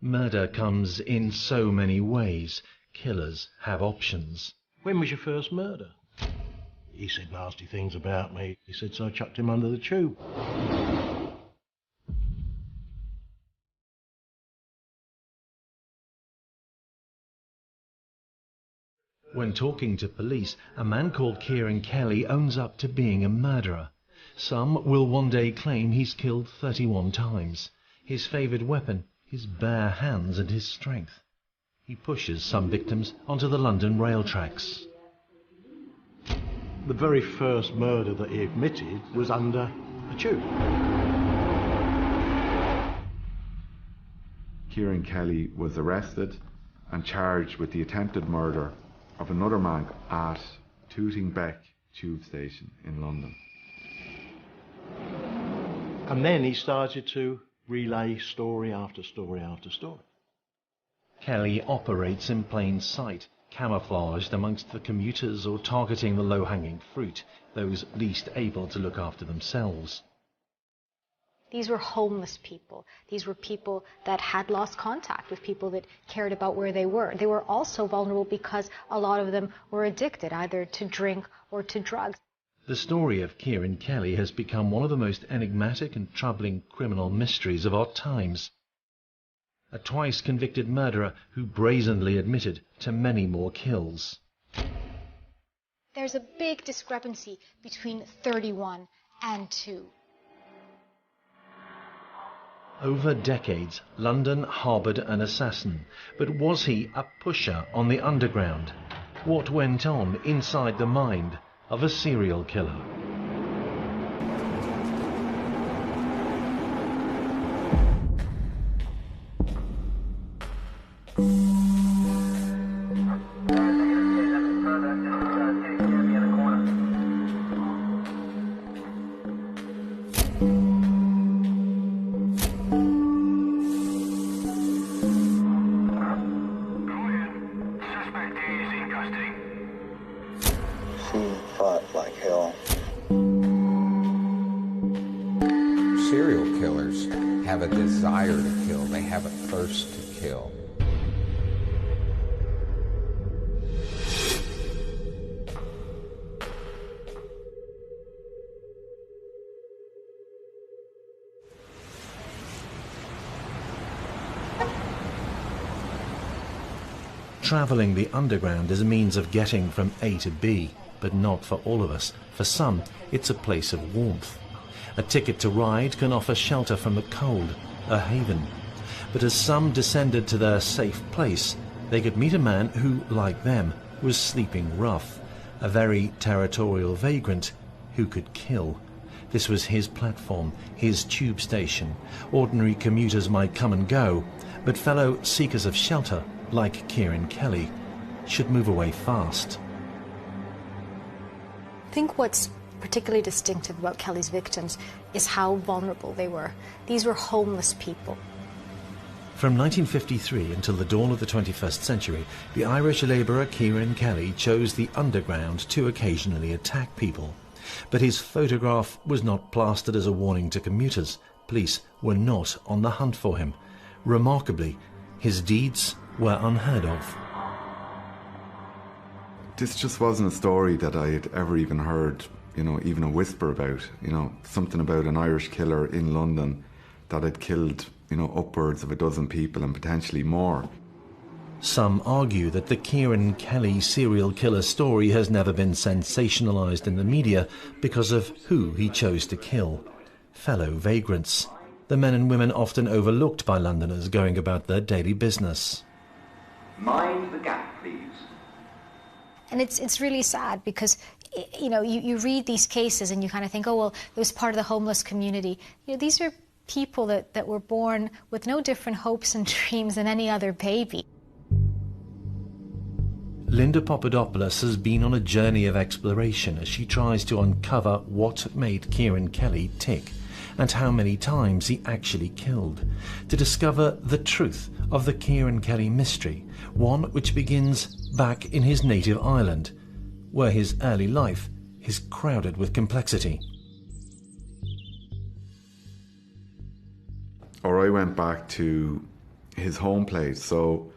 Murder comes in so many ways. Killers have options. When was your first murder? He said nasty things about me. He said so I chucked him under the tube. When talking to police, a man called Kieran Kelly owns up to being a murderer. Some will one day claim he's killed 31 times. His favoured weapon, his bare hands and his strength. He pushes some victims onto the London rail tracks. The very first murder that he admitted was under a tube. Kieran Kelly was arrested and charged with the attempted murder of another man at Tooting Bec tube station in London. And then he started to relay story after story after story. Kelly operates in plain sight, camouflaged amongst the commuters or targeting the low-hanging fruit, those least able to look after themselves. These were homeless people. These were people that had lost contact with people that cared about where they were. They were also vulnerable because a lot of them were addicted either to drink or to drugs. The story of Kieran Kelly has become one of the most enigmatic and troubling criminal mysteries of our times. A twice-convicted murderer who brazenly admitted to many more kills. There's a big discrepancy between 31 and 2. Over decades, London harboured an assassin, but was he a pusher on the underground? What went on inside the mind of a serial killer? Serial killers have a desire to kill. They have a thirst to kill. Travelling the underground is a means of getting from A to B, but not for all of us. For some, it's a place of warmth. A ticket to ride can offer shelter from the cold, a haven. But as some descended to their safe place, they could meet a man who, like them, was sleeping rough, a very territorial vagrant who could kill. This was his platform, his tube station. Ordinary commuters might come and go, but fellow seekers of shelter, like Kieran Kelly, should move away fast. I think what's particularly distinctive about Kelly's victims is how vulnerable they were. These were homeless people. From 1953 until the dawn of the 21st century, the Irish labourer Kieran Kelly chose the underground to occasionally attack people. But his photograph was not plastered as a warning to commuters. Police were not on the hunt for him. Remarkably, his deeds were unheard of. This just wasn't a story that I had ever even heard, even a whisper about, something about an Irish killer in London that had killed, upwards of a dozen people and potentially more. Some argue that the Kieran Kelly serial killer story has never been sensationalised in the media because of who he chose to kill. Fellow vagrants. The men and women often overlooked by Londoners going about their daily business. Mind the gap, please. And it's really sad because, you read these cases and you kind of think, oh, well, it was part of the homeless community. These are people that were born with no different hopes and dreams than any other baby. Linda Papadopoulos has been on a journey of exploration as she tries to uncover what made Kieran Kelly tick and how many times he actually killed, to discover the truth of the Kieran Kelly mystery, one which begins back in his native Ireland, where his early life is crowded with complexity. Or I went back to his home place. So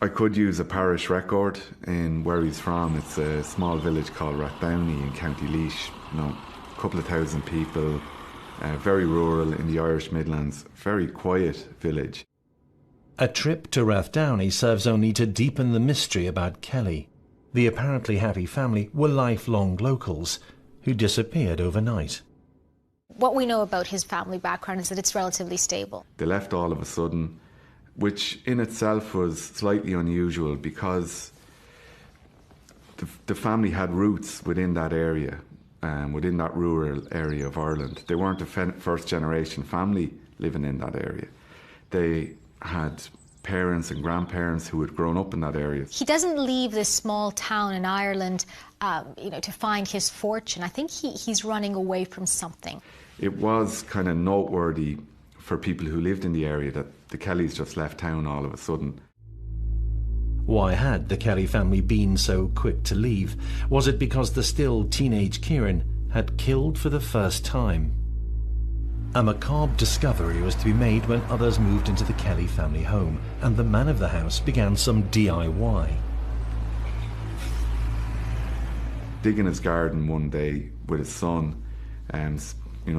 I could use a parish record in where he's from. It's a small village called Rathdowney in County Laois. You know, a couple of thousand people, very rural in the Irish Midlands, very quiet village. A trip to Rathdowney serves only to deepen the mystery about Kelly. The apparently happy family were lifelong locals who disappeared overnight. What we know about his family background is that it's relatively stable. They left all of a sudden, which in itself was slightly unusual because the family had roots within that area, within that rural area of Ireland. They weren't a first-generation family living in that area. They had parents and grandparents who had grown up in that area. He doesn't leave this small town in Ireland, to find his fortune. I think he's running away from something. It was kind of noteworthy for people who lived in the area that the Kellys just left town all of a sudden. Why had the Kelly family been so quick to leave? Was it because the still teenage Kieran had killed for the first time? A macabre discovery was to be made when others moved into the Kelly family home, and the man of the house began some DIY. Digging his garden one day with his son,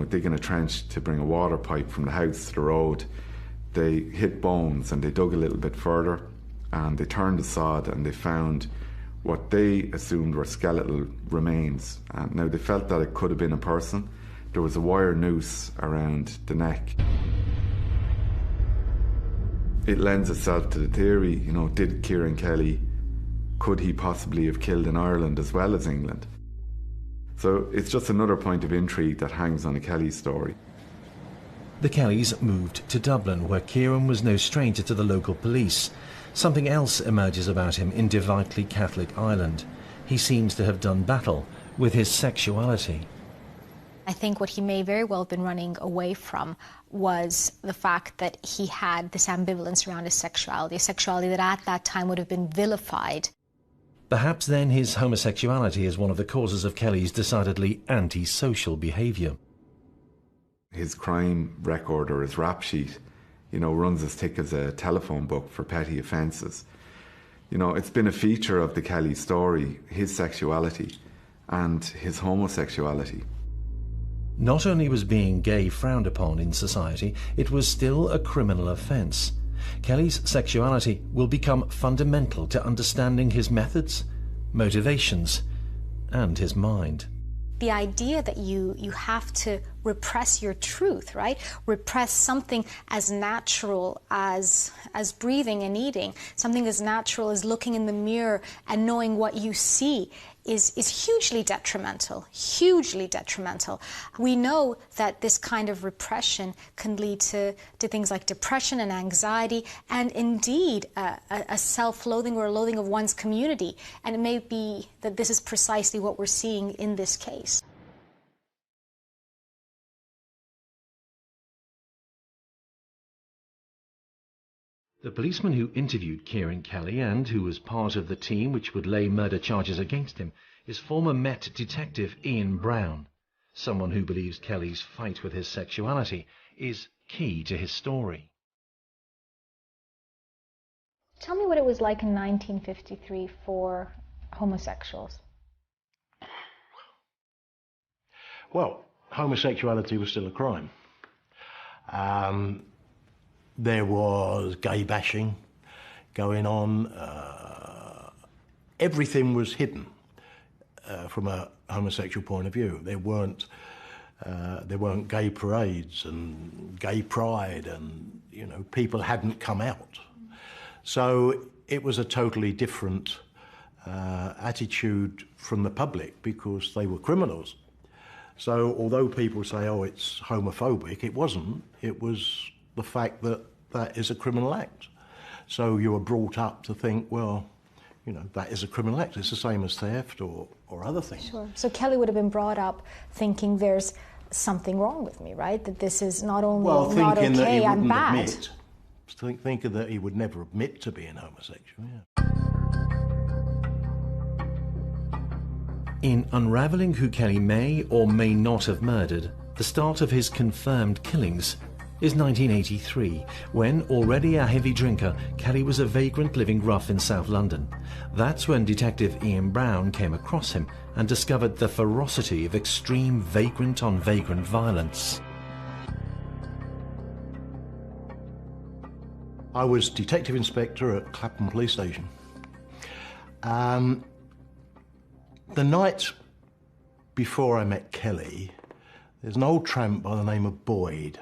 digging a trench to bring a water pipe from the house to the road, they hit bones and they dug a little bit further and they turned the sod and they found what they assumed were skeletal remains. And now they felt that it could have been a person. There was a wire noose around the neck. It lends itself to the theory, did Kieran Kelly, could he possibly have killed in Ireland as well as England? So it's just another point of intrigue that hangs on the Kelly story. The Kellys moved to Dublin, where Kieran was no stranger to the local police. Something else emerges about him in devoutly Catholic Ireland. He seems to have done battle with his sexuality. I think what he may very well have been running away from was the fact that he had this ambivalence around his sexuality, a sexuality that at that time would have been vilified. Perhaps then his homosexuality is one of the causes of Kelly's decidedly antisocial behaviour. His crime record or his rap sheet, runs as thick as a telephone book for petty offences. It's been a feature of the Kelly story, his sexuality and his homosexuality. Not only was being gay frowned upon in society, it was still a criminal offence. Kelly's sexuality will become fundamental to understanding his methods, motivations, and his mind. The idea that you have to repress your truth, right? Repress something as natural as breathing and eating, something as natural as looking in the mirror and knowing what you see is hugely detrimental, hugely detrimental. We know that this kind of repression can lead to things like depression and anxiety and indeed a self-loathing or a loathing of one's community. And it may be that this is precisely what we're seeing in this case. The policeman who interviewed Kieran Kelly and who was part of the team which would lay murder charges against him is former Met detective Ian Brown, someone who believes Kelly's fight with his sexuality is key to his story. Tell me what it was like in 1953 for homosexuals. Well, homosexuality was still a crime. There was gay bashing going on. Everything was hidden from a homosexual point of view. There weren't gay parades and gay pride, and people hadn't come out. So it was a totally different attitude from the public because they were criminals. So although people say, oh, it's homophobic, it wasn't. It was the fact that that is a criminal act. So you were brought up to think, well, that is a criminal act. It's the same as theft or other things. Sure. So Kelly would have been brought up thinking there's something wrong with me, right? That this is not only not okay, I'm bad. Thinking that he would never admit to being homosexual, yeah. In unravelling who Kelly may or may not have murdered, the start of his confirmed killings is 1983, when, already a heavy drinker, Kelly was a vagrant living rough in South London. That's when Detective Ian Brown came across him and discovered the ferocity of extreme vagrant-on-vagrant violence. I was detective inspector at Clapham Police Station. The night before I met Kelly, there's an old tramp by the name of Boyd,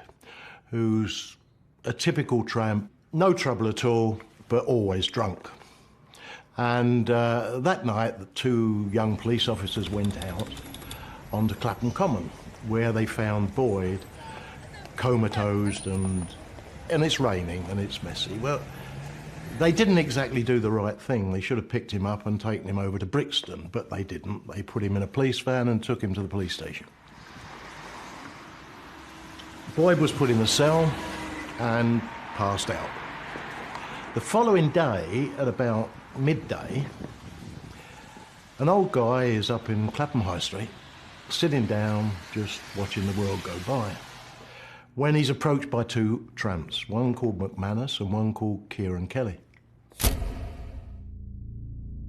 who's a typical tramp, no trouble at all, but always drunk. And that night, the two young police officers went out onto Clapham Common, where they found Boyd comatose, and it's raining and it's messy. Well, they didn't exactly do the right thing. They should have picked him up and taken him over to Brixton, but they didn't. They put him in a police van and took him to the police station. Boyd was put in a cell and passed out. The following day, at about midday, an old guy is up in Clapham High Street, sitting down, just watching the world go by, when he's approached by two tramps, one called McManus and one called Kieran Kelly.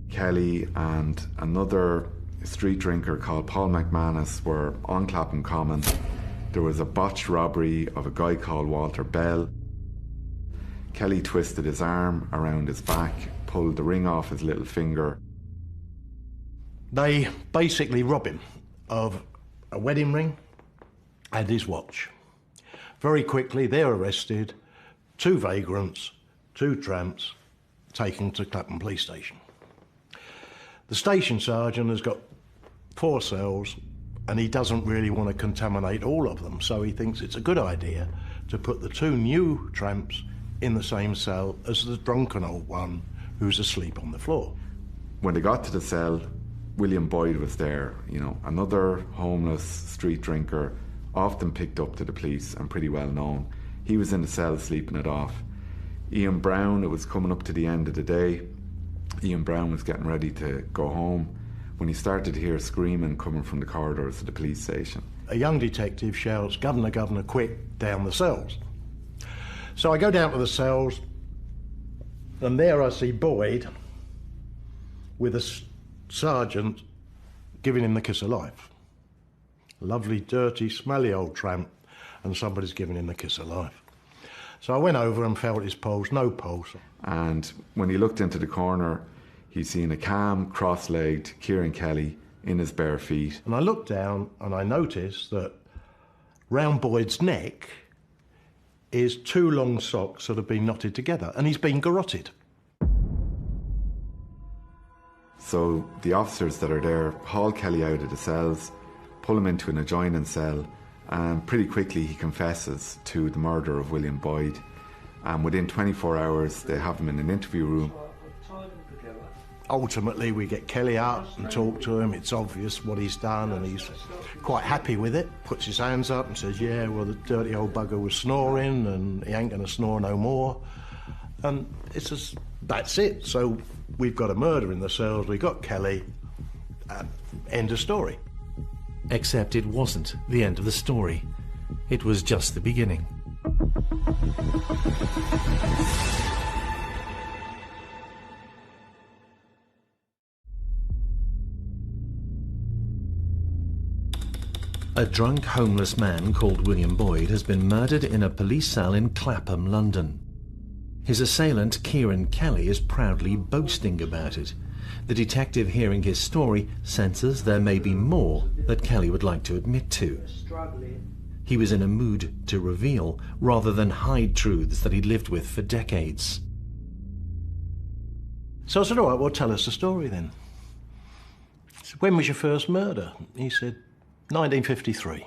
Kelly and another street drinker called Paul McManus were on Clapham Common. There was a botched robbery of a guy called Walter Bell. Kelly twisted his arm around his back, pulled the ring off his little finger. They basically rob him of a wedding ring and his watch. Very quickly, they're arrested, two vagrants, two tramps, taken to Clapham Police Station. The station sergeant has got 4 cells, and he doesn't really want to contaminate all of them, so he thinks it's a good idea to put the two new tramps in the same cell as the drunken old one who's asleep on the floor. When they got to the cell, William Boyd was there, another homeless street drinker, often picked up to the police and pretty well known. He was in the cell sleeping it off. Ian Brown, it was coming up to the end of the day. Ian Brown was getting ready to go home when he started to hear screaming coming from the corridors of the police station. A young detective shouts, "Governor, Governor, quick, down the cells." So I go down to the cells, and there I see Boyd with a sergeant giving him the kiss of life. Lovely, dirty, smelly old tramp, and somebody's giving him the kiss of life. So I went over and felt his pulse, no pulse. And when he looked into the corner, he'd seen a calm, cross-legged Kieran Kelly in his bare feet. And I looked down and I noticed that round Boyd's neck is 2 long socks that have been knotted together, and he's been garroted. So the officers that are there haul Kelly out of the cells, pull him into an adjoining cell, and pretty quickly he confesses to the murder of William Boyd. And within 24 hours, they have him in an interview room. Ultimately, we get Kelly out and talk to him. It's obvious what he's done, and he's quite happy with it. Puts his hands up and says, "Yeah, well, the dirty old bugger was snoring, and he ain't going to snore no more." And it's just, that's it. So we've got a murder in the cells, we got Kelly, end of story. Except it wasn't the end of the story. It was just the beginning. A drunk homeless man called William Boyd has been murdered in a police cell in Clapham, London. His assailant, Kieran Kelly, is proudly boasting about it. The detective, hearing his story, senses there may be more that Kelly would like to admit to. He was in a mood to reveal, rather than hide truths that he'd lived with for decades. So I said, "All right, well, tell us the story then." I said, "When was your first murder?" He said, 1953.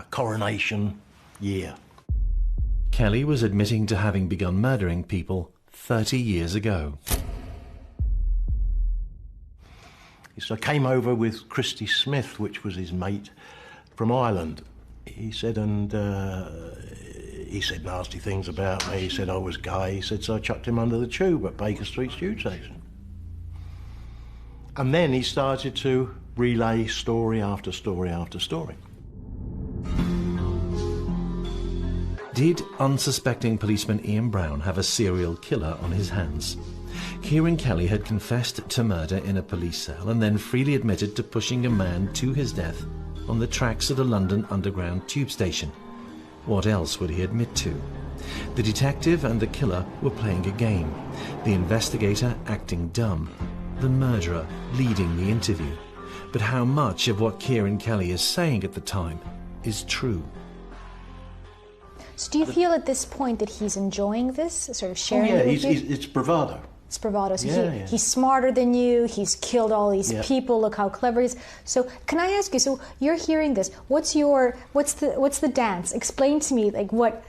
Coronation year. Kelly was admitting to having begun murdering people 30 years ago. So I came over with Christy Smith, which was his mate, from Ireland. He said, and he said nasty things about me. He said I was gay. He said, so I chucked him under the tube at Baker Street tube station. And then he started to relay story after story after story. Did unsuspecting policeman Ian Brown have a serial killer on his hands? Kieran Kelly had confessed to murder in a police cell and then freely admitted to pushing a man to his death on the tracks of the London Underground tube station. What else would he admit to? The detective and the killer were playing a game, the investigator acting dumb, the murderer leading the interview. But how much of what Kieran Kelly is saying at the time is true? So do you feel at this point that he's enjoying this, sort of sharing Oh, yeah, it with you? it's bravado. It's bravado. So Yeah. he's smarter than you. He's killed all these Yeah. people. Look how clever he is. So can I ask you? So you're hearing this. What's the dance? Explain to me, like, what?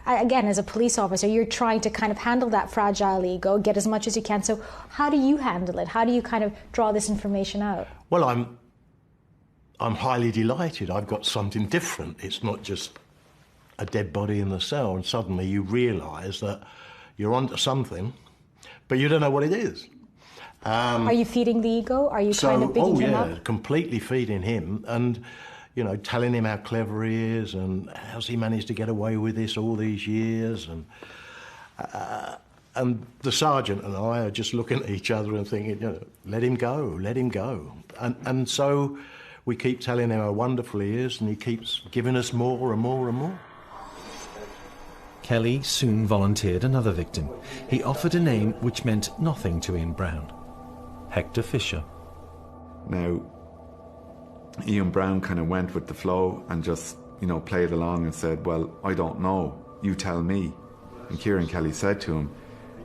Again, as a police officer, you're trying to kind of handle that fragile ego, get as much as you can. So how do you handle it? How do you kind of draw this information out? Well, I'm highly delighted. I've got something different. It's not just a dead body in the cell, and suddenly you realise that you're onto something, but you don't know what it is. Are you feeding the ego? Are you kind of bigging him up? Completely feeding him, and telling him how clever he is, and how's he managed to get away with this all these years, and the sergeant and I are just looking at each other and thinking, let him go, let him go, and so we keep telling him how wonderful he is, and he keeps giving us more and more and more. Kelly soon volunteered another victim. He offered a name which meant nothing to Ian Brown: Hector Fisher. Now, Ian Brown kind of went with the flow and just, played along and said, well, I don't know, you tell me. And Kieran Kelly said to him,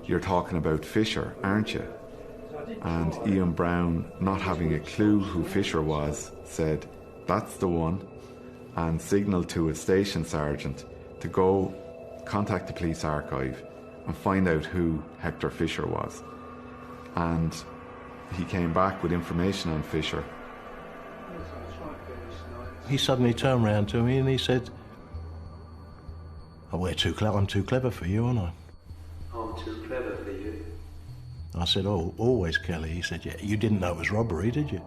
you're talking about Fisher, aren't you? And Ian Brown, not having a clue who Fisher was, said, that's the one, and signalled to a station sergeant to go contact the police archive and find out who Hector Fisher was. And he came back with information on Fisher. He suddenly turned round to me and he said, oh, I'm too clever for you, aren't I? I'm too clever for you. I said, oh, always, Kelly. He said, yeah, you didn't know it was robbery, did you?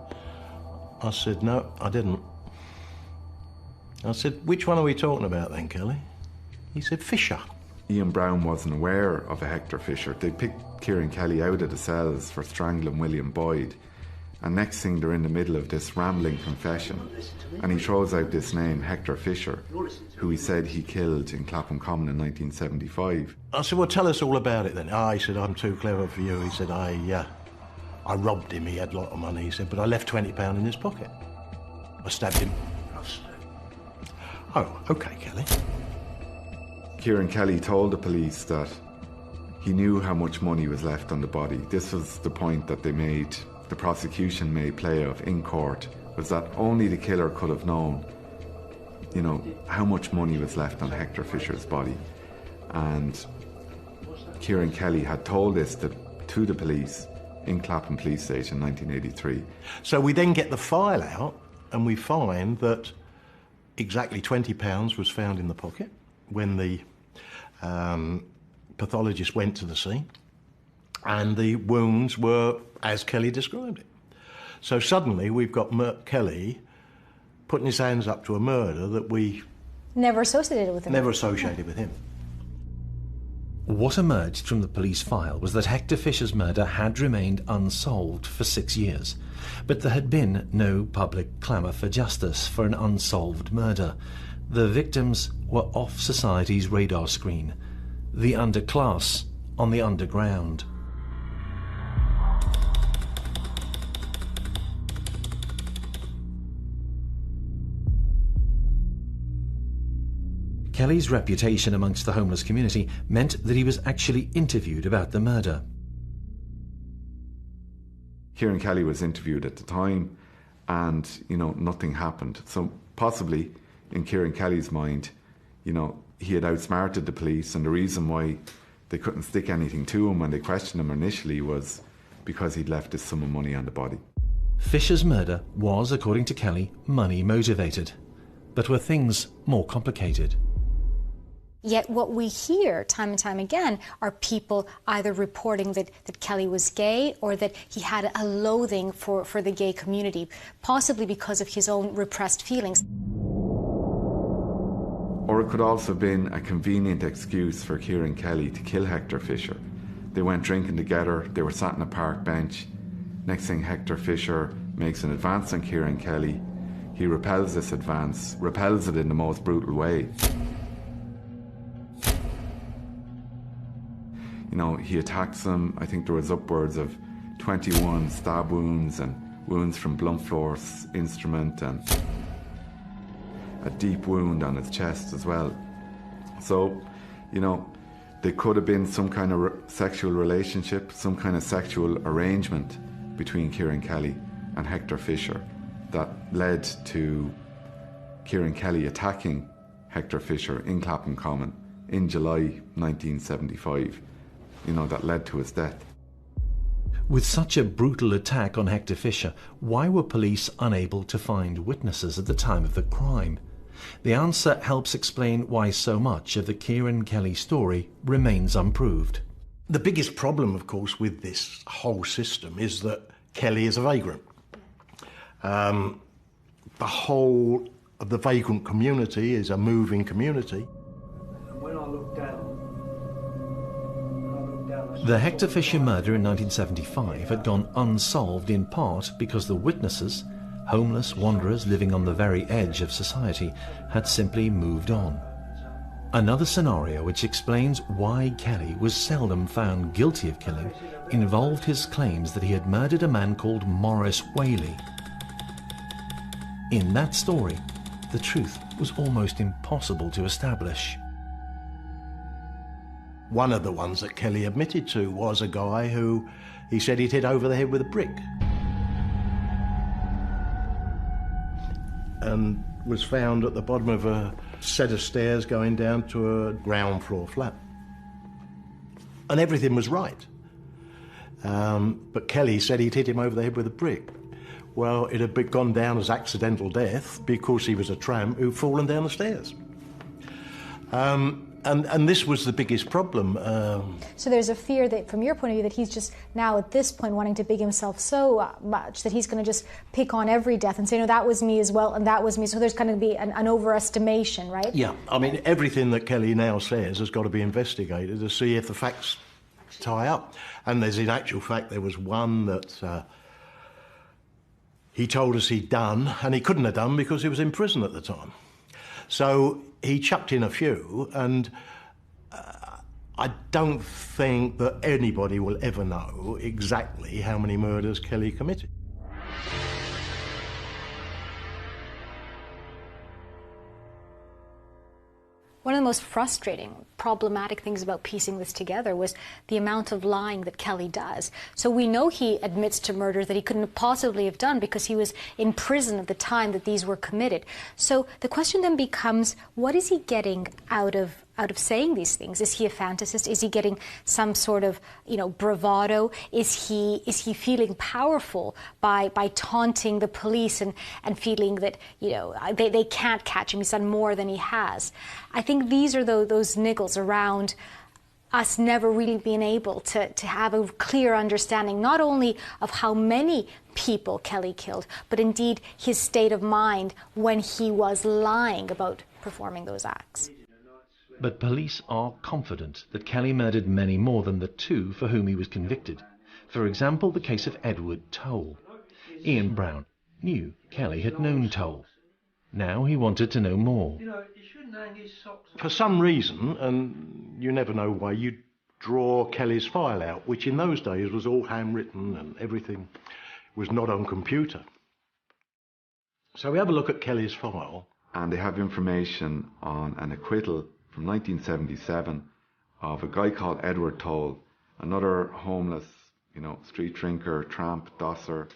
I said, no, I didn't. I said, which one are we talking about then, Kelly? He said, Fisher. Ian Brown wasn't aware of a Hector Fisher. They picked Kieran Kelly out of the cells for strangling William Boyd. And next thing they're in the middle of this rambling confession. And he throws out this name, Hector Fisher, who he said he killed in Clapham Common in 1975. I said, well, tell us all about it then. He said, I'm too clever for you. He said, I robbed him. He had a lot of money. He said, but I left £20 in his pocket. I stabbed him. Oh, OK, Kelly. Kieran Kelly told the police that he knew how much money was left on the body. This was the point that the prosecution made play of in court, was that only the killer could have known, how much money was left on Hector Fisher's body. And Kieran Kelly had told this to the police in Clapham Police Station in 1983. So we then get the file out and we find that exactly £20 was found in the pocket when the pathologist went to the scene, and the wounds were as Kelly described it. So suddenly we've got Kelly putting his hands up to a murder that we Never associated with him. never associated with him. What emerged from the police file was that Hector Fisher's murder had remained unsolved for 6 years, but there had been no public clamour for justice for an unsolved murder. The victims were off society's radar screen, the underclass on the underground. Kelly's reputation amongst the homeless community meant that he was actually interviewed about the murder. Kieran Kelly was interviewed at the time, and, nothing happened. So possibly, in Kieran Kelly's mind, he had outsmarted the police, and the reason why they couldn't stick anything to him when they questioned him initially was because he'd left this sum of money on the body. Fisher's murder was, according to Kelly, money motivated. But were things more complicated? Yet what we hear time and time again are people either reporting that Kelly was gay or that he had a loathing for the gay community, possibly because of his own repressed feelings. Or it could also have been a convenient excuse for Kieran Kelly to kill Hector Fisher. They went drinking together, they were sat on a park bench. Next thing, Hector Fisher makes an advance on Kieran Kelly. He repels this advance, repels it in the most brutal way. You know, he attacks him. I think there was upwards of 21 stab wounds and wounds from blunt force instrument and a deep wound on his chest as well. So, you know, there could have been some kind of sexual relationship, some kind of sexual arrangement between Kieran Kelly and Hector Fisher that led to Kieran Kelly attacking Hector Fisher in Clapham Common in July 1975, you know, that led to his death. With such a brutal attack on Hector Fisher, why were police unable to find witnesses at the time of the crime? The answer helps explain why so much of the Kieran Kelly story remains unproved. The biggest problem, of course, with this whole system is that Kelly is a vagrant. The whole of the vagrant community is a moving community. And when I look down, The Hector Fisher murder in 1975 had gone unsolved in part because the witnesses, homeless wanderers living on the very edge of society, had simply moved on. Another scenario which explains why Kelly was seldom found guilty of killing involved his claims that he had murdered a man called Morris Whaley. In that story, the truth was almost impossible to establish. One of the ones that Kelly admitted to was a guy who he said he'd hit over the head with a brick. And was found at the bottom of a set of stairs going down to a ground floor flat. And everything was right. But Kelly said he'd hit him over the head with a brick. Well, it had gone down as accidental death because he was a tramp who'd fallen down the stairs. And this was the biggest problem. So there's a fear that, from your point of view, that he's just now at this point wanting to big himself so much that he's going to just pick on every death and say, no, that was me as well, and that was me. So there's going to be an overestimation, right? Yeah, I mean, everything that Kelly now says has got to be investigated to see if the facts tie up. And there's, in actual fact, there was one that he told us he'd done, and he couldn't have done because he was in prison at the time. So he chucked in a few, and I don't think that anybody will ever know exactly how many murders Kelly committed. One of the most frustrating, problematic things about piecing this together was the amount of lying that Kelly does. So we know he admits to murders that he couldn't possibly have done because he was in prison at the time that these were committed. So the question then becomes, what is he getting out of saying these things? Is he a fantasist? Is he getting some sort of, bravado? Is he feeling powerful by taunting the police and feeling that, they can't catch him? He's done more than he has. I think these are those niggles around us never really being able to have a clear understanding, not only of how many people Kelly killed, but indeed his state of mind when he was lying about performing those acts. But police are confident that Kelly murdered many more than the two for whom he was convicted. For example, the case of Edward Toll. Ian Brown knew Kelly had known Toll. Now he wanted to know more. For some reason, and you never know why, you draw Kelly's file out, which in those days was all handwritten and everything was not on computer. So we have a look at Kelly's file. And they have information on an acquittal from 1977 of a guy called Edward Toll, another homeless, street drinker, tramp, dosser.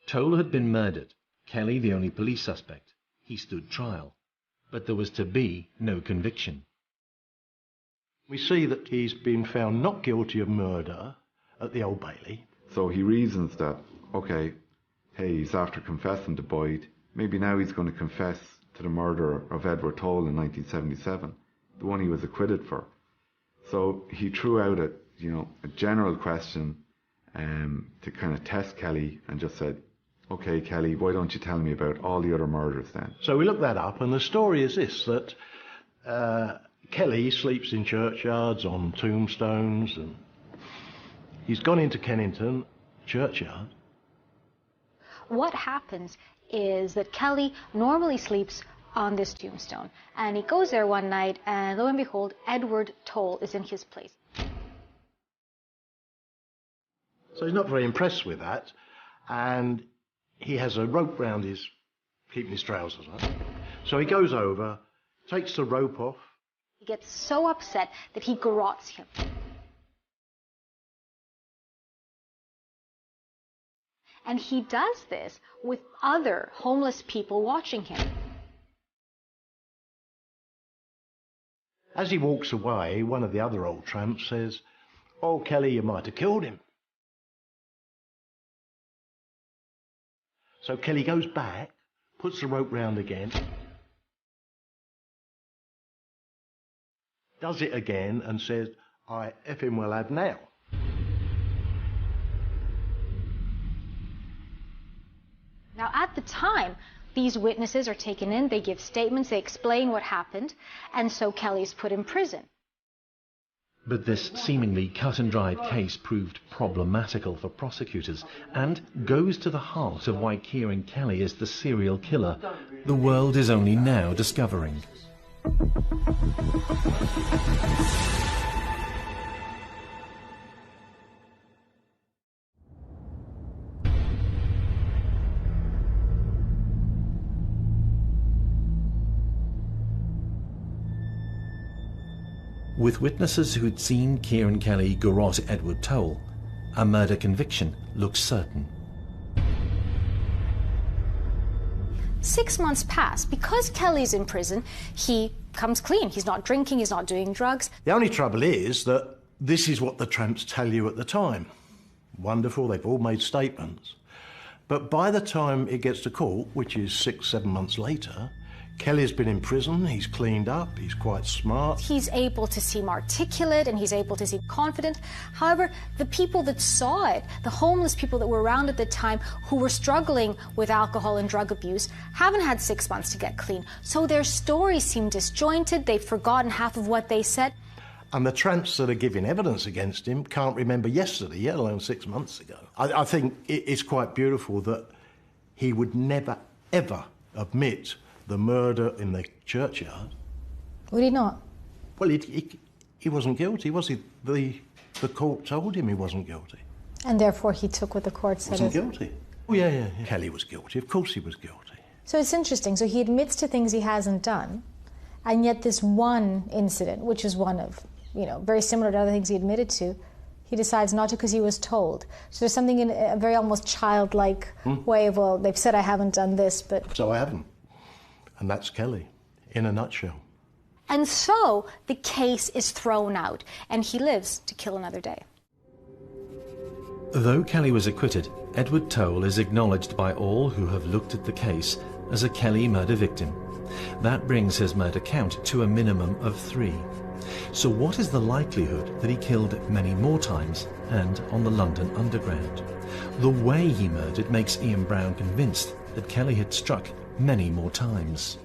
Toll had been murdered, Kelly the only police suspect. He stood trial, but there was to be no conviction. We see that he's been found not guilty of murder at the Old Bailey. So he reasons that, okay, hey, he's after confessing to Boyd, maybe now he's going to confess to the murder of Edward Toll in 1977, the one he was acquitted for. So he threw out a general question to kind of test Kelly and just said, okay, Kelly, why don't you tell me about all the other murders then? So we looked that up, and the story is this, that Kelly sleeps in churchyards, on tombstones, and he's gone into Kennington churchyard. What happens is that Kelly normally sleeps on this tombstone, and he goes there one night, and lo and behold, Edward Toll is in his place. So he's not very impressed with that, and he has a rope round his, keeping his trousers on. So he goes over, takes the rope off. He gets so upset that he garrots him. And he does this with other homeless people watching him. As he walks away, one of the other old tramps says, "Oh, Kelly, you might have killed him." So Kelly goes back, puts the rope round again, does it again and says, "I effing well have now." Now, at the time, these witnesses are taken in, they give statements, they explain what happened, and so Kelly's put in prison. But this seemingly cut-and-dried case proved problematical for prosecutors and goes to the heart of why Kieran Kelly is the serial killer the world is only now discovering. With witnesses who'd seen Kieran Kelly garrote Edward Toll, a murder conviction looks certain. 6 months pass. Because Kelly's in prison, he comes clean. He's not drinking, he's not doing drugs. The only trouble is that this is what the tramps tell you at the time. Wonderful, they've all made statements. But by the time it gets to court, which is 6, 7 months later, Kelly's been in prison, he's cleaned up, he's quite smart. He's able to seem articulate and he's able to seem confident. However, the people that saw it, the homeless people that were around at the time who were struggling with alcohol and drug abuse, haven't had 6 months to get clean. So their stories seem disjointed, they've forgotten half of what they said. And the tramps that are giving evidence against him can't remember yesterday, let alone 6 months ago. I think it's quite beautiful that he would never, ever admit the murder in the churchyard. Would he not? Well, he wasn't guilty, was he? The court told him he wasn't guilty. And therefore he took what the court said. Wasn't guilty. Oh, yeah. Kelly was guilty. Of course he was guilty. So it's interesting. So he admits to things he hasn't done, and yet this one incident, which is one of, very similar to other things he admitted to, he decides not to because he was told. So there's something in a very almost childlike way of, well, they've said I haven't done this, but... So I haven't. And that's Kelly, in a nutshell. And so the case is thrown out, and he lives to kill another day. Though Kelly was acquitted, Edward Toll is acknowledged by all who have looked at the case as a Kelly murder victim. That brings his murder count to a minimum of 3. So what is the likelihood that he killed many more times and on the London Underground? The way he murdered makes Ian Brown convinced that Kelly had struck many more times.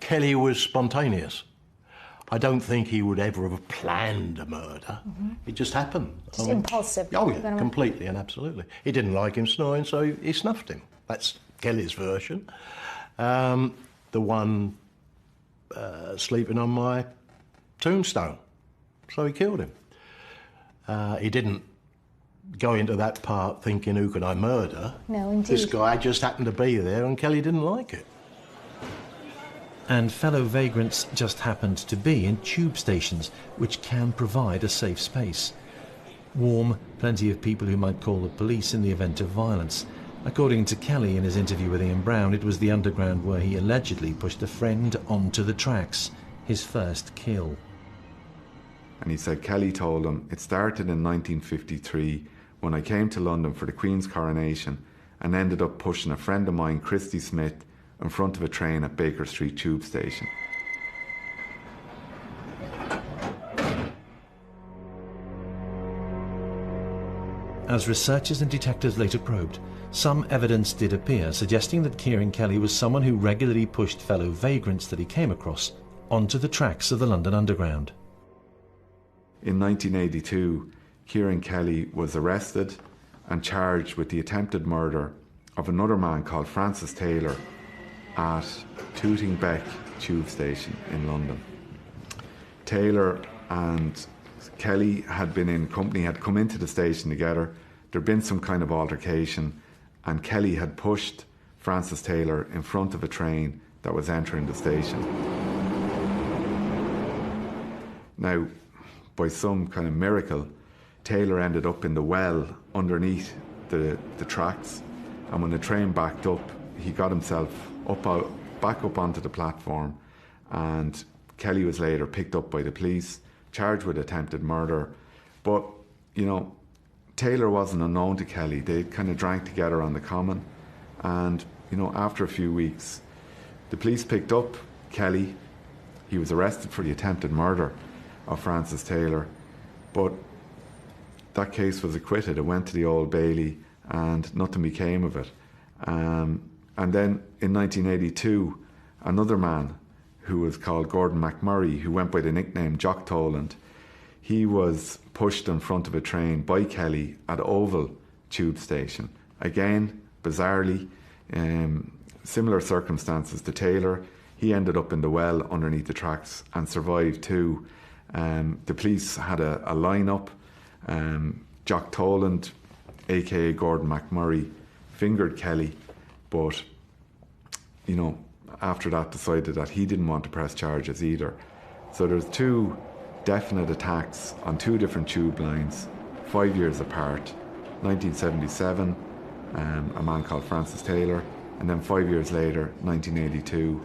Kelly was spontaneous. I don't think he would ever have planned a murder. It just happened. Just impulsive. Oh, yeah, completely and absolutely. He didn't like him snoring, so he snuffed him. That's Kelly's version. The one sleeping on my tombstone. So he killed him. He didn't go into that part thinking, who can I murder? No, indeed. This guy just happened to be there and Kelly didn't like it. And fellow vagrants just happened to be in tube stations, which can provide a safe space. Warm, plenty of people who might call the police in the event of violence. According to Kelly in his interview with Ian Brown, it was the Underground where he allegedly pushed a friend onto the tracks, his first kill. And he said Kelly told him, "It started in 1953 when I came to London for the Queen's coronation and ended up pushing a friend of mine, Christy Smith, in front of a train at Baker Street tube station." As researchers and detectives later probed, some evidence did appear suggesting that Kieran Kelly was someone who regularly pushed fellow vagrants that he came across onto the tracks of the London Underground. In 1982, Kieran Kelly was arrested and charged with the attempted murder of another man called Francis Taylor at Tooting Bec tube station in London. Taylor and Kelly had been in company, had come into the station together. There'd been some kind of altercation, and Kelly had pushed Francis Taylor in front of a train that was entering the station. Now, by some kind of miracle, Taylor ended up in the well underneath the tracks, and when the train backed up, he got himself back up onto the platform, and Kelly was later picked up by the police, charged with attempted murder. But, you know, Taylor wasn't unknown to Kelly. They kind of drank together on the common, and, you know, after a few weeks, the police picked up Kelly. He was arrested for the attempted murder of Francis Taylor, but that case was acquitted. It went to the Old Bailey and nothing became of it. And then in 1982, another man who was called Gordon McMurray, who went by the nickname Jock Toland, he was pushed in front of a train by Kelly at Oval tube station. Again, bizarrely, similar circumstances to Taylor. He ended up in the well underneath the tracks and survived too. The police had a line-up. Jock Toland, aka Gordon McMurray, fingered Kelly, but, you know, after that decided that he didn't want to press charges either. So there's two definite attacks on two different tube lines, 5 years apart. 1977, a man called Francis Taylor, and then 5 years later, 1982,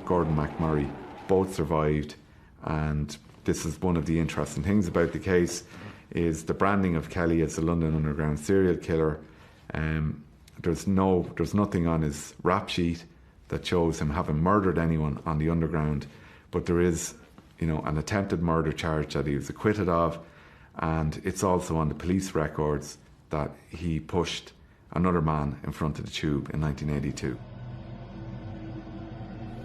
Gordon McMurray. Both survived, and this is one of the interesting things about the case, is the branding of Kelly as the London Underground serial killer. There's nothing on his rap sheet that shows him having murdered anyone on the Underground, but there is, you know, an attempted murder charge that he was acquitted of, and it's also on the police records that he pushed another man in front of the tube in 1982.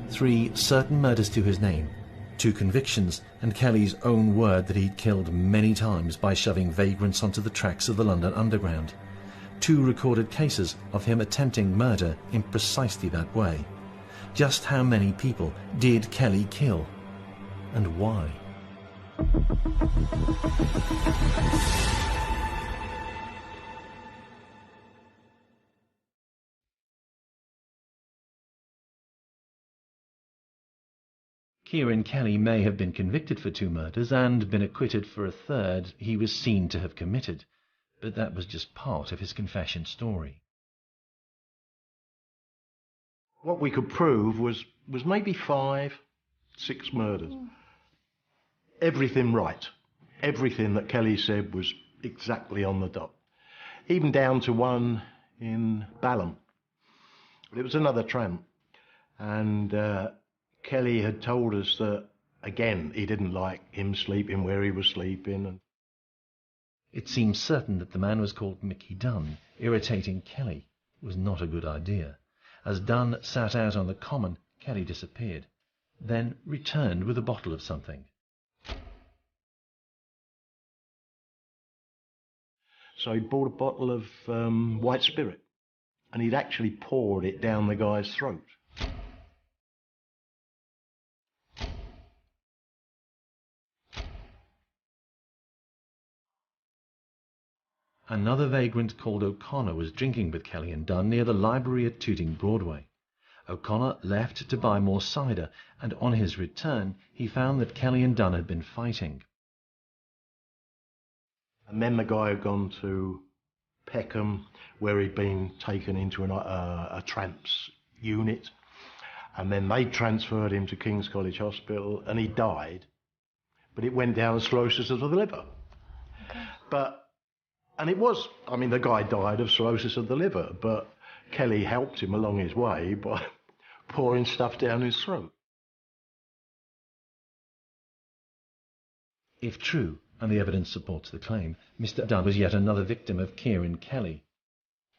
3 certain murders to his name, 2 convictions, and Kelly's own word that he'd killed many times by shoving vagrants onto the tracks of the London Underground. 2 recorded cases of him attempting murder in precisely that way. Just how many people did Kelly kill? And why? Kieran Kelly may have been convicted for 2 murders and been acquitted for a third he was seen to have committed, but that was just part of his confession story. What we could prove was maybe 5, 6 murders. Everything right. Everything that Kelly said was exactly on the dot. Even down to one in Balham. But it was another tramp. And Kelly had told us that, again, he didn't like him sleeping where he was sleeping. And it seems certain that the man was called Mickey Dunn. Irritating Kelly was not a good idea. As Dunn sat out on the common, Kelly disappeared, then returned with a bottle of something. So he bought a bottle of white spirit, and he'd actually poured it down the guy's throat. Another vagrant called O'Connor was drinking with Kelly and Dunn near the library at Tooting Broadway. O'Connor left to buy more cider, and on his return he found that Kelly and Dunn had been fighting. And then the guy had gone to Peckham, where he'd been taken into a tramp's unit, and then they transferred him to King's College Hospital, and he died, but it went down as cirrhosis of the liver. And it was, I mean, the guy died of cirrhosis of the liver, but Kelly helped him along his way by pouring stuff down his throat. If true, and the evidence supports the claim, Mr. Dunn was yet another victim of Kieran Kelly.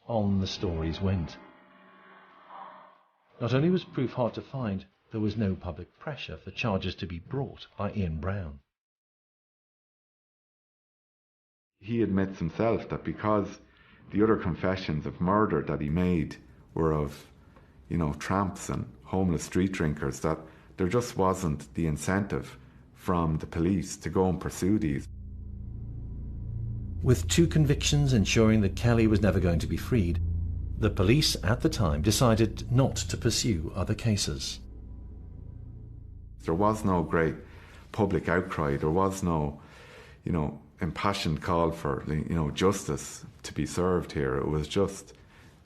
On the stories went. Not only was proof hard to find, There was no public pressure for charges to be brought by Ian Brown. He admits himself that because the other confessions of murder that he made were of, tramps and homeless street drinkers, that there just wasn't the incentive from the police to go and pursue these. With 2 convictions ensuring that Kelly was never going to be freed, the police at the time decided not to pursue other cases. There was no great public outcry. There was no, impassioned call for, justice to be served here. It was just,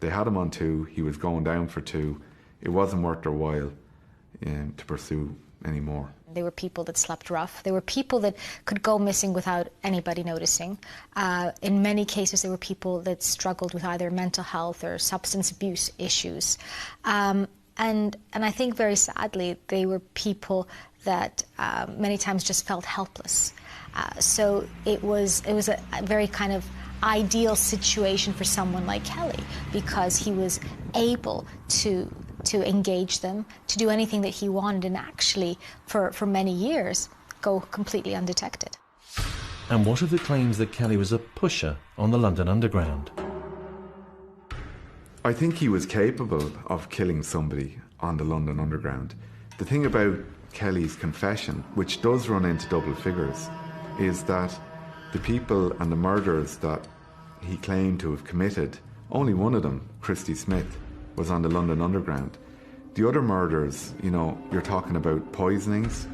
they had him on 2, he was going down for 2. It wasn't worth their while to pursue anymore. They were people that slept rough. They were people that could go missing without anybody noticing. In many cases, they were people that struggled with either mental health or substance abuse issues. And I think very sadly, they were people that many times just felt helpless. So it was a very kind of ideal situation for someone like Kelly, because he was able to engage them, to do anything that he wanted, and actually, for many years, go completely undetected. And what of the claims that Kelly was a pusher on the London Underground? I think he was capable of killing somebody on the London Underground. The thing about Kelly's confession, which does run into double figures, is that the people and the murders that he claimed to have committed, only one of them, Christy Smith, was on the London Underground. The other murders, you're talking about poisonings,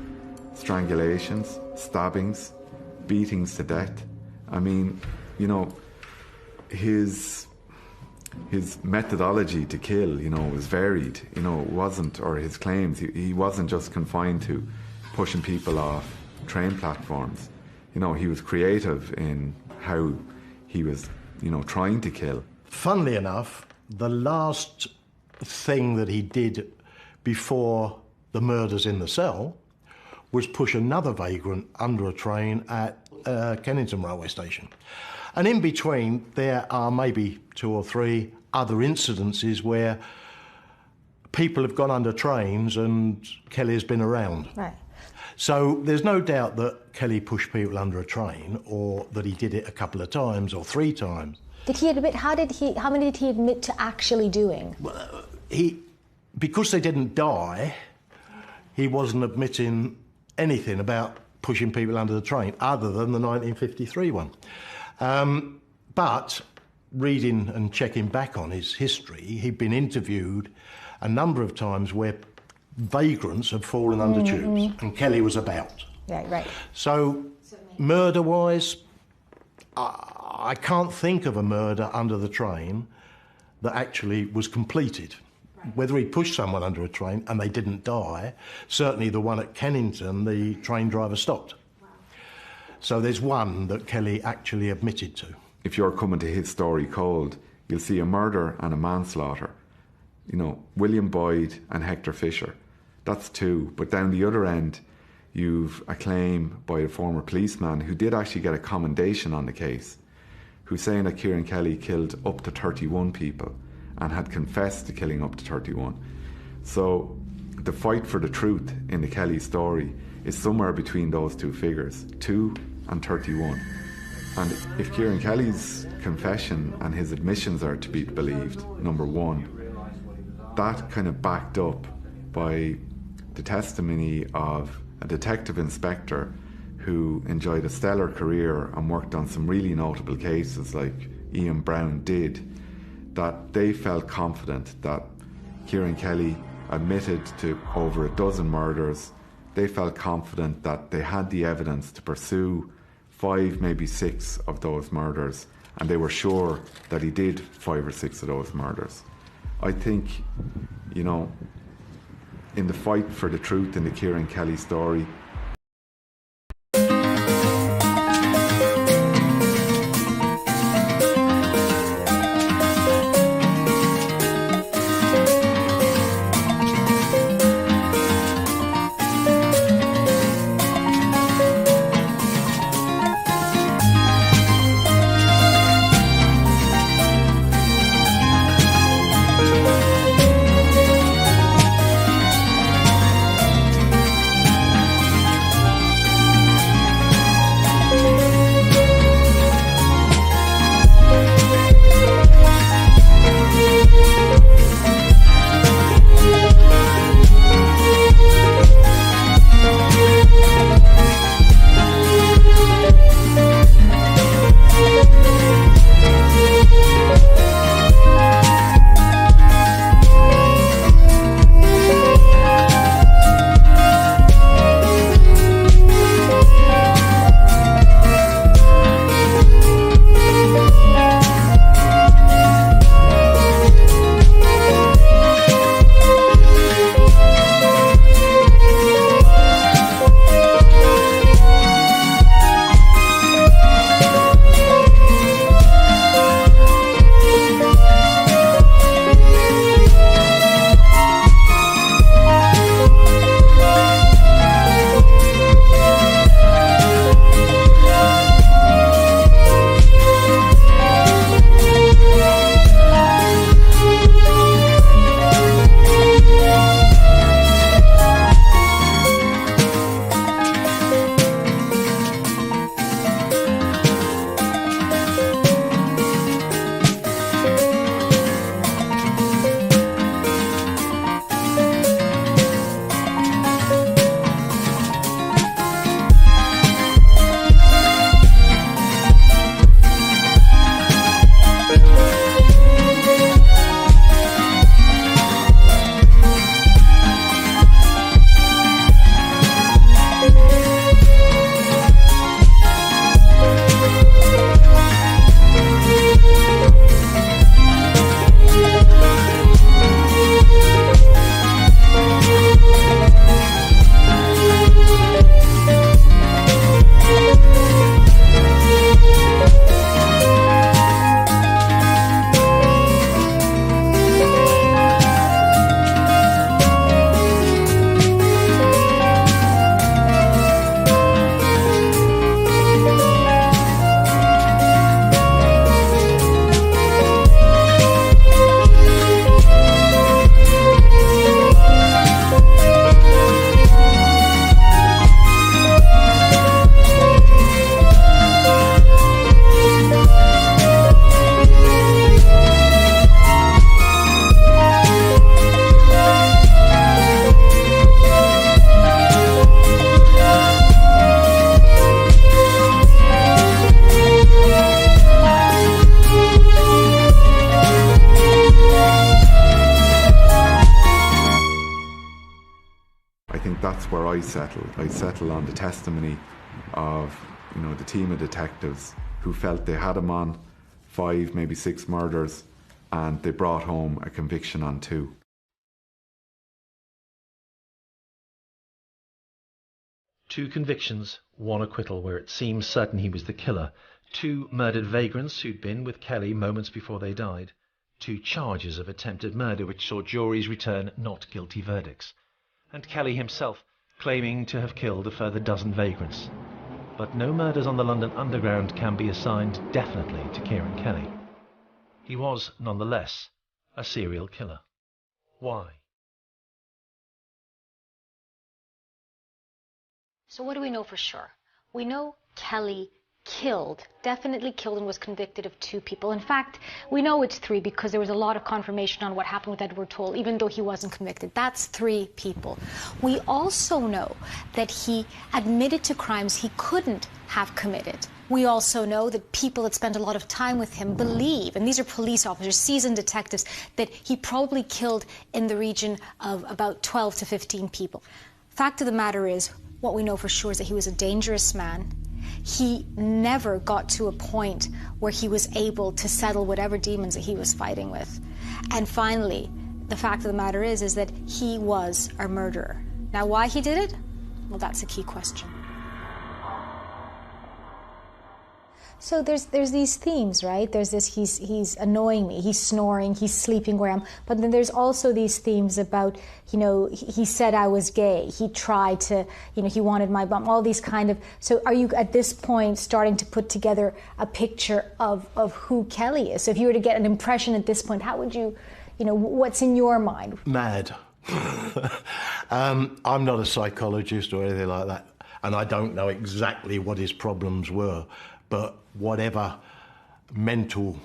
strangulations, stabbings, beatings to death. I mean, his methodology to kill, was varied. It wasn't, or his claims, he wasn't just confined to pushing people off train platforms. He was creative in how he was, trying to kill. Funnily enough, the last thing that he did before the murders in the cell was push another vagrant under a train at Kennington railway station. And in between, there are maybe 2 or 3 other incidences where people have gone under trains and Kelly has been around. Right. So there's no doubt that Kelly pushed people under a train, or that he did it a couple of times or 3 times. Did he admit? How many did he admit to actually doing? Well, because they didn't die, he wasn't admitting anything about pushing people under the train other than the 1953 one. But reading and checking back on his history, he'd been interviewed a number of times where vagrants had fallen under tubes, and Kelly was about. Right. So, murder-wise, I can't think of a murder under the train that actually was completed. Whether he pushed someone under a train and they didn't die, certainly the one at Kennington, the train driver stopped. So there's one that Kelly actually admitted to. If you're coming to his story cold, you'll see a murder and a manslaughter. William Boyd and Hector Fisher. That's 2. But down the other end, you've a claim by a former policeman who did actually get a commendation on the case, who's saying that Kieran Kelly killed up to 31 people and had confessed to killing up to 31. So the fight for the truth in the Kelly story is somewhere between those 2 figures, 2 and 31. And if Kieran Kelly's confession and his admissions are to be believed, number 1, that kind of backed up by the testimony of a detective inspector who enjoyed a stellar career and worked on some really notable cases like Ian Brown did, that they felt confident that Kieran Kelly admitted to over a dozen murders. They felt confident that they had the evidence to pursue 5, maybe 6 of those murders, and they were sure that he did 5 or 6 of those murders. I think, in the fight for the truth in the Kieran Kelly story, that's where I settled. I settled on the testimony of, you know, the team of detectives who felt they had him on 5, maybe 6 murders, and they brought home a conviction on 2. Two convictions, one acquittal where it seems certain he was the killer. 2 murdered vagrants who'd been with Kelly moments before they died. 2 charges of attempted murder which saw juries return not guilty verdicts. And Kelly himself claiming to have killed a further dozen vagrants. But no murders on the London Underground can be assigned definitely to Kieran Kelly. He was, nonetheless, a serial killer. Why? So what do we know for sure? We know Kelly definitely killed and was convicted of 2 people. In fact, we know it's 3 because there was a lot of confirmation on what happened with Edward Toll, even though he wasn't convicted. That's 3 people. We also know that he admitted to crimes he couldn't have committed. We also know that people that spent a lot of time with him believe, and these are police officers, seasoned detectives, that he probably killed in the region of about 12 to 15 people. Fact of the matter is, what we know for sure is that he was a dangerous man. He never got to a point where he was able to settle whatever demons that he was fighting with. And finally, the fact of the matter is that he was a murderer. Now, why he did it? Well, that's a key question. So there's these themes, right? There's this, he's annoying me, he's snoring, he's sleeping where I am. But then there's also these themes about, you know, he said I was gay, he tried to, you know, he wanted my bum, all these kind of. So are you at this point starting to put together a picture of who Kelly is? So if you were to get an impression at this point, how would you, you know, what's in your mind? Mad. I'm not a psychologist or anything like that, and I don't know exactly what his problems were. But whatever mental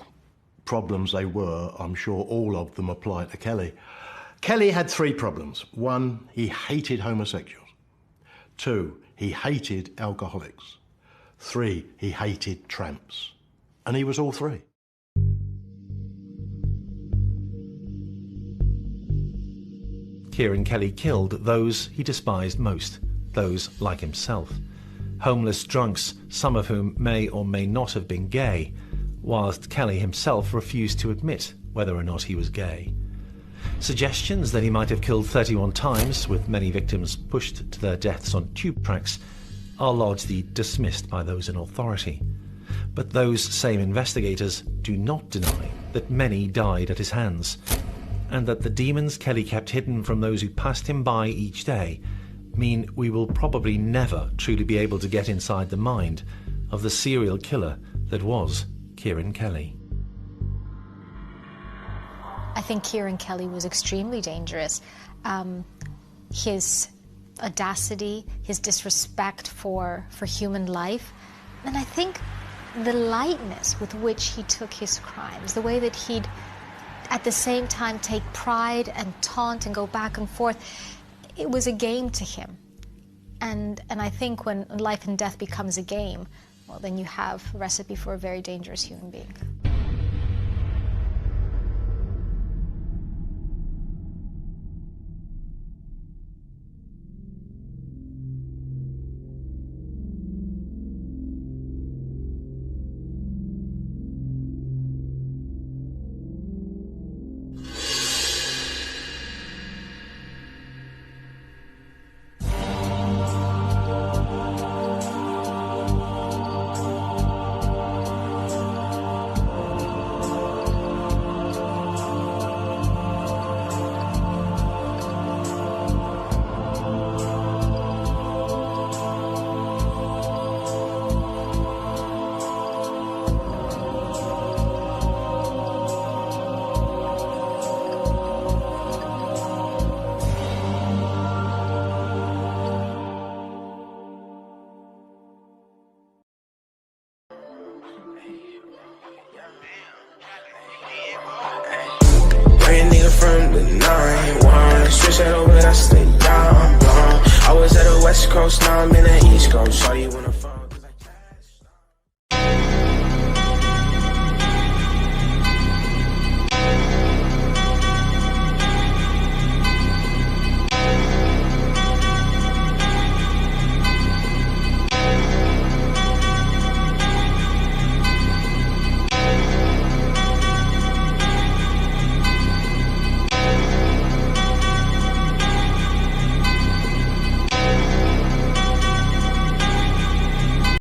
problems they were, I'm sure all of them apply to Kelly. Kelly had 3 problems. 1, he hated homosexuals. 2, he hated alcoholics. 3, he hated tramps. And he was all 3. Kieran Kelly killed those he despised most, those like himself. Homeless drunks, some of whom may or may not have been gay, whilst Kelly himself refused to admit whether or not he was gay. Suggestions that he might have killed 31 times, with many victims pushed to their deaths on tube tracks, are largely dismissed by those in authority. But those same investigators do not deny that many died at his hands, and that the demons Kelly kept hidden from those who passed him by each day mean we will probably never truly be able to get inside the mind of the serial killer that was Kieran Kelly. I think Kieran Kelly was extremely dangerous. His audacity, his disrespect for human life, and I think the lightness with which he took his crimes, the way that he'd at the same time take pride and taunt and go back and forth, it was a game to him. And I think when life and death becomes a game, well, then you have a recipe for a very dangerous human being. From the 9-1, switch that over, that's the down. I was at the West Coast, now I'm in the East Coast. Shawty wanna